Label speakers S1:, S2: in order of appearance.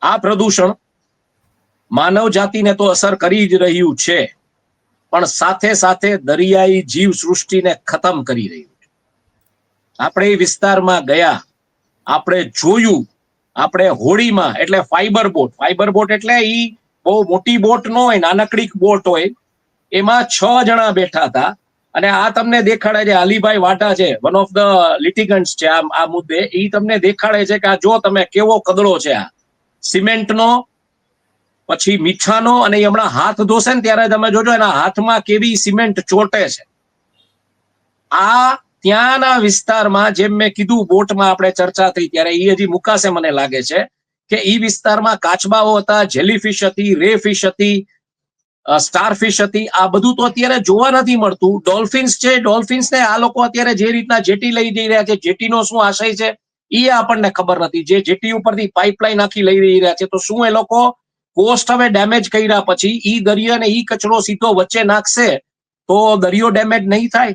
S1: આ પ્રદૂષણ માનવ જાતિને તો અસર કરી જ રહ્યું છે, પણ સાથે સાથે દરિયાઈ જીવ સૃષ્ટિને ખતમ કરી રહ્યું છે. આપણે એ વિસ્તારમાં ગયા, આપણે જોયું, આપણે હોડીમાં એટલે ફાઈબર બોટ એટલે ઈ બહુ મોટી બોટ ન હોય, નાનકડી બોટ હોય, એમાં 6 જણા બેઠા હતા. અને આ તમને દેખાડે છે, અલીભાઈ વાટા છે, વન ઓફ ધ લિટિગન્ટ્સ છે આ મુદ્દે, એ તમને દેખાડે છે કે આ જો તમે કેવો કદડો છે, આ સિમેન્ટનો, પછી મીઠાનો, અને એ હમણાં હાથ ધોશે ને ત્યારે તમે જોજો એના હાથમાં કેવી સિમેન્ટ ચોટે છે. આ ત્યાંના વિસ્તારમાં, જેમ મેં કીધું બોટમાં આપણે ચર્ચા થઈ ત્યારે, એ હજી મુકાશે મને લાગે છે કે એ વિસ્તારમાં કાચબાઓ હતા, જેલીફિશ હતી, રે ફિશ હતી, સ્ટારફિશ હતી. આ બધું તો અત્યારે જોવા નથી મળતું. ડોલ્ફિન્સ છે, ડોલ્ફિન્સને આ લોકો અત્યારે જે રીતના જેટી લઈ જઈ રહ્યા છે, જેટીનો શું આશય છે એ આપણને ખબર નથી. જે જેટી ઉપરથી પાઇપલાઇન આખી લઈ રહી રહ્યા છે, તો શું એ લોકો કોસ્ટ હવે ડેમેજ કર્યા પછી ઈ દરિયો ને ઈ કચરો સીધો વચ્ચે નાખશે તો દરિયો ડેમેજ નહીં થાય?